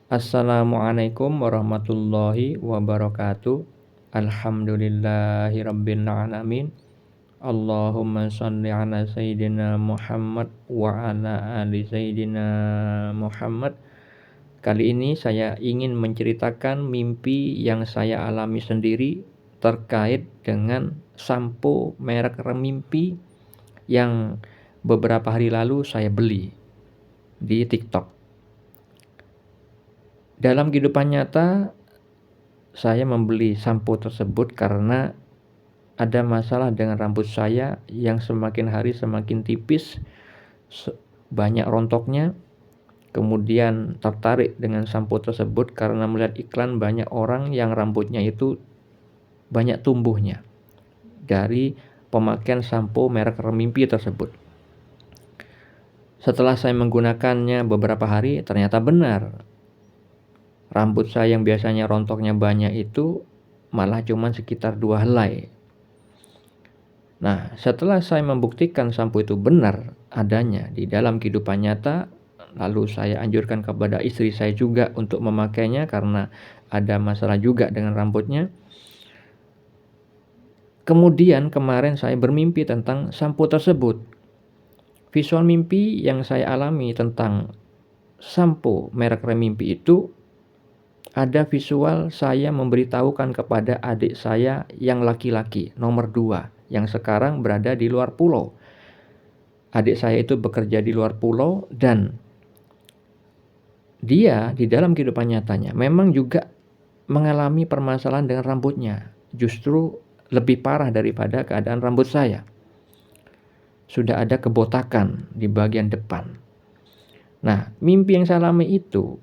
Assalamualaikum warahmatullahi wabarakatuh. Alhamdulillahirabbil alamin. Allahumma shalli ala sayyidina Muhammad wa ala ali sayyidina Muhammad. Kali ini saya ingin menceritakan mimpi yang saya alami sendiri terkait dengan sampo merek Remimpi yang beberapa hari lalu saya beli di TikTok. Dalam kehidupan nyata, saya membeli sampo tersebut karena ada masalah dengan rambut saya yang semakin hari semakin tipis, banyak rontoknya. Kemudian tertarik dengan sampo tersebut karena melihat iklan banyak orang yang rambutnya itu banyak tumbuhnya dari pemakaian sampo merek Remimpi tersebut. Setelah saya menggunakannya beberapa hari, ternyata benar. Rambut saya yang biasanya rontoknya banyak itu malah cuma sekitar 2 helai. Nah, setelah saya membuktikan sampo itu benar adanya di dalam kehidupan nyata, lalu saya anjurkan kepada istri saya juga untuk memakainya karena ada masalah juga dengan rambutnya. Kemudian kemarin saya bermimpi tentang sampo tersebut. Visual mimpi yang saya alami tentang sampo merek Remimpi itu ada visual saya memberitahukan kepada adik saya yang laki-laki, nomor 2, yang sekarang berada di luar pulau. Adik saya itu bekerja di luar pulau dan dia di dalam kehidupan nyatanya memang juga mengalami permasalahan dengan rambutnya. Justru lebih parah daripada keadaan rambut saya. Sudah ada kebotakan di bagian depan. Nah, mimpi yang saya alami itu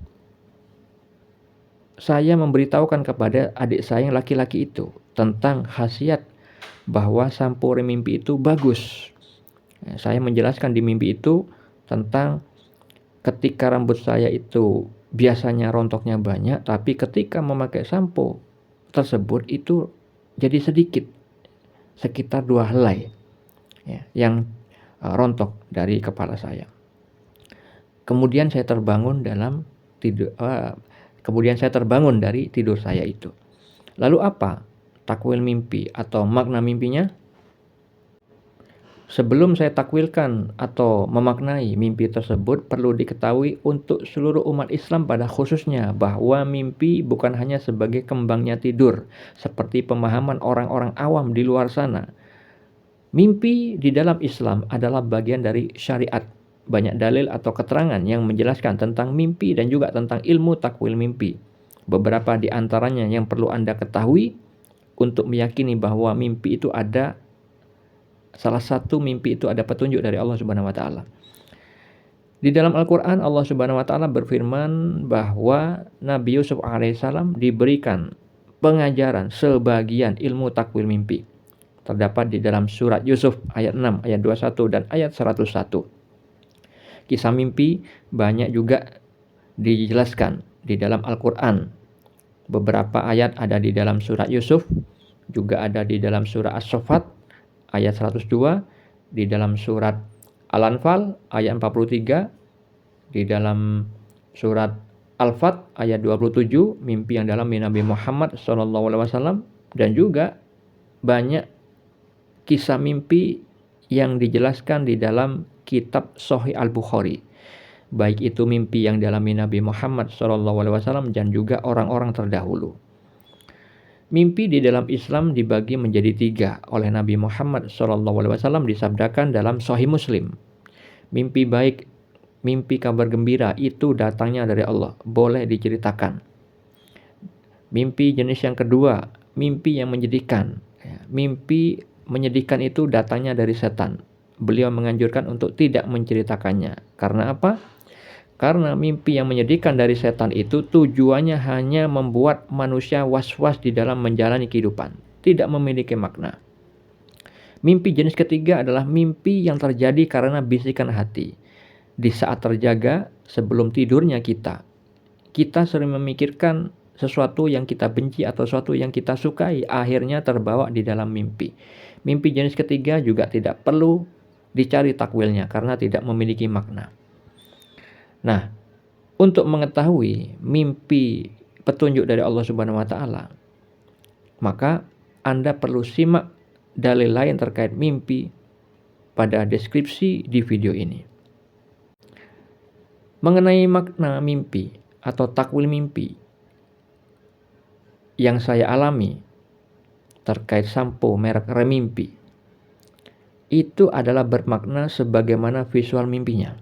saya memberitahukan kepada adik saya yang laki-laki itu tentang khasiat bahwa sampo Remimpi itu bagus. Saya menjelaskan di mimpi itu tentang ketika rambut saya itu biasanya rontoknya banyak, tapi ketika memakai sampo tersebut itu jadi sedikit, sekitar 2 helai ya, yang rontok dari kepala saya. Kemudian saya terbangun dari tidur saya itu. Lalu apa takwil mimpi atau makna mimpinya? Sebelum saya takwilkan atau memaknai mimpi tersebut, perlu diketahui untuk seluruh umat Islam pada khususnya bahwa mimpi bukan hanya sebagai kembangnya tidur, seperti pemahaman orang-orang awam di luar sana. Mimpi di dalam Islam adalah bagian dari syariat. Banyak dalil atau keterangan yang menjelaskan tentang mimpi dan juga tentang ilmu takwil mimpi. Beberapa di antaranya yang perlu Anda ketahui untuk meyakini bahwa mimpi itu ada. Salah satu mimpi itu ada petunjuk dari Allah Subhanahu wa taala. Di dalam Al-Qur'an Allah Subhanahu wa taala berfirman bahwa Nabi Yusuf alaihissalam diberikan pengajaran sebagian ilmu takwil mimpi. Terdapat di dalam surat Yusuf ayat 6, ayat 21 dan ayat 101. Kisah mimpi banyak juga dijelaskan di dalam Al-Qur'an. Beberapa ayat ada di dalam surat Yusuf, juga ada di dalam surah As-Saffat ayat 102, di dalam surat Al-Anfal ayat 43, di dalam surat Al-Fat ayat 27, mimpi yang dalam Nabi Muhammad SAW, dan juga banyak kisah mimpi yang dijelaskan di dalam kitab Sahih Al-Bukhari. Baik itu mimpi yang dialami Nabi Muhammad SAW dan juga orang-orang terdahulu. Mimpi di dalam Islam dibagi menjadi 3 oleh Nabi Muhammad SAW disabdakan dalam Sahih Muslim. Mimpi baik, mimpi kabar gembira itu datangnya dari Allah, boleh diceritakan. Mimpi jenis yang kedua, mimpi yang menyedihkan. Mimpi menyedihkan itu datangnya dari setan. Beliau menganjurkan untuk tidak menceritakannya. Karena apa? Karena mimpi yang menyedihkan dari setan itu tujuannya hanya membuat manusia was-was di dalam menjalani kehidupan, tidak memiliki makna. Mimpi jenis ketiga adalah mimpi yang terjadi karena bisikan hati. Di saat terjaga sebelum tidurnya kita sering memikirkan sesuatu yang kita benci atau sesuatu yang kita sukai, akhirnya terbawa di dalam mimpi. Mimpi jenis ketiga juga tidak perlu dicari takwilnya karena tidak memiliki makna. Nah, Untuk mengetahui mimpi petunjuk dari Allah Subhanahu wa taala, maka Anda perlu simak dalil lain terkait mimpi pada deskripsi di video ini. Mengenai makna mimpi atau takwil mimpi yang saya alami terkait sampo merek Remimpi, itu adalah bermakna sebagaimana visual mimpinya.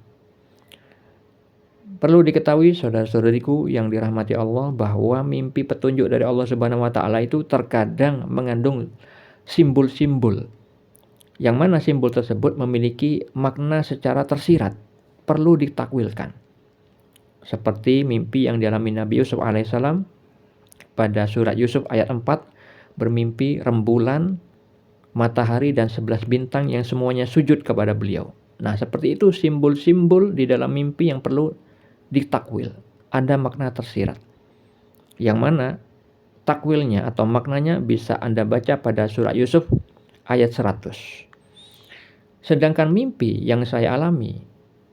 Perlu diketahui saudara-saudariku yang dirahmati Allah bahwa mimpi petunjuk dari Allah Subhanahu wa taala itu terkadang mengandung simbol-simbol, yang mana simbol tersebut memiliki makna secara tersirat, perlu ditakwilkan. Seperti mimpi yang dialami Nabi Yusuf alaihissalam pada surat Yusuf ayat 4, bermimpi rembulan, matahari dan 11 bintang yang semuanya sujud kepada beliau. Nah, seperti itu simbol-simbol di dalam mimpi yang perlu ditakwil. Ada makna tersirat, yang mana takwilnya atau maknanya bisa Anda baca pada surat Yusuf ayat 100. Sedangkan mimpi yang saya alami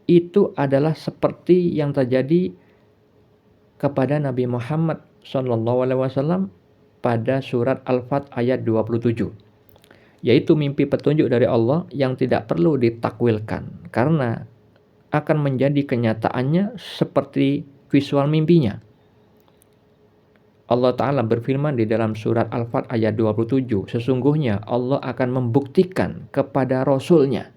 itu adalah seperti yang terjadi kepada Nabi Muhammad SAW pada surat Al-Fat ayat 27, yaitu mimpi petunjuk dari Allah yang tidak perlu ditakwilkan karena akan menjadi kenyataannya seperti visual mimpinya. Allah Ta'ala berfirman di dalam surat Al-Fat ayat 27, sesungguhnya Allah akan membuktikan kepada Rasulnya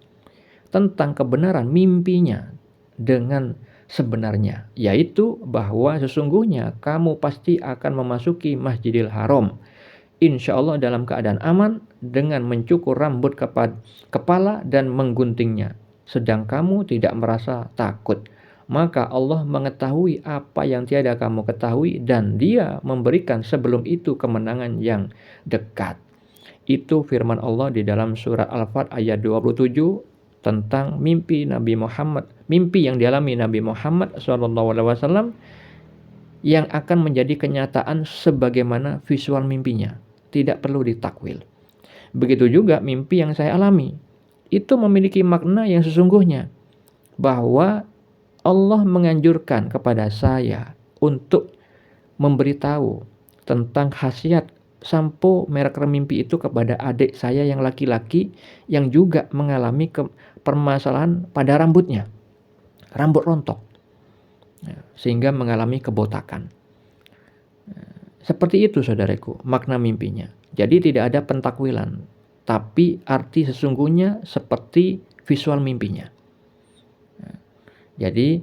tentang kebenaran mimpinya dengan sebenarnya, yaitu bahwa sesungguhnya kamu pasti akan memasuki Masjidil Haram, insya Allah dalam keadaan aman, dengan mencukur rambut kepala dan mengguntingnya, sedang kamu tidak merasa takut. Maka Allah mengetahui apa yang tiada kamu ketahui, dan Dia memberikan sebelum itu kemenangan yang dekat. Itu firman Allah di dalam surat Al-Fat ayat 27 tentang mimpi Nabi Muhammad, mimpi yang dialami Nabi Muhammad SAW yang akan menjadi kenyataan sebagaimana visual mimpinya, tidak perlu ditakwil. Begitu juga mimpi yang saya alami, itu memiliki makna yang sesungguhnya, bahwa Allah menganjurkan kepada saya untuk memberitahu tentang khasiat sampo merek Remimpi itu kepada adik saya yang laki-laki yang juga mengalami permasalahan pada rambutnya, rambut rontok, sehingga mengalami kebotakan. Seperti itu saudaraku makna mimpinya. Jadi tidak ada pentakwilan, tapi arti sesungguhnya seperti visual mimpinya. Jadi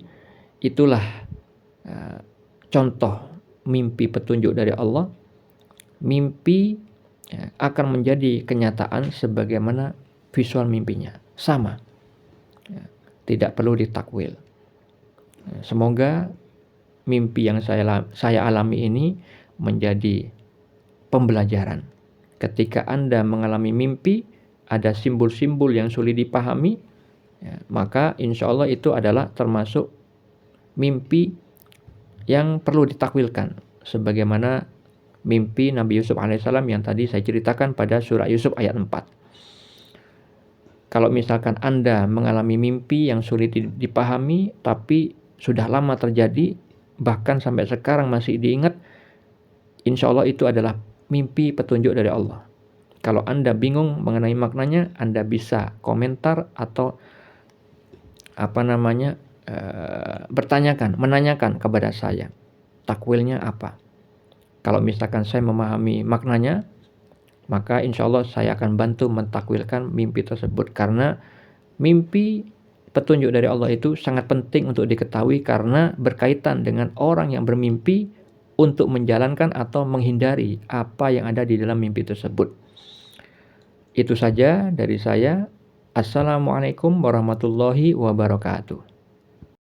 itulah contoh mimpi petunjuk dari Allah. Mimpi akan menjadi kenyataan sebagaimana visual mimpinya, sama, tidak perlu ditakwil. Semoga mimpi yang saya alami ini menjadi pembelajaran. Ketika Anda mengalami mimpi, ada simbol-simbol yang sulit dipahami, maka insya Allah itu adalah termasuk mimpi yang perlu ditakwilkan, sebagaimana mimpi Nabi Yusuf alaihissalam yang tadi saya ceritakan pada surah Yusuf ayat 4. Kalau misalkan Anda mengalami mimpi yang sulit dipahami tapi sudah lama terjadi, bahkan sampai sekarang masih diingat, insya Allah itu adalah mimpi petunjuk dari Allah. Kalau Anda bingung mengenai maknanya, Anda bisa komentar atau menanyakan kepada saya takwilnya apa. Kalau misalkan saya memahami maknanya, maka insya Allah saya akan bantu mentakwilkan mimpi tersebut, karena mimpi petunjuk dari Allah itu sangat penting untuk diketahui karena berkaitan dengan orang yang bermimpi untuk menjalankan atau menghindari apa yang ada di dalam mimpi tersebut. Itu saja dari saya. Assalamualaikum warahmatullahi wabarakatuh.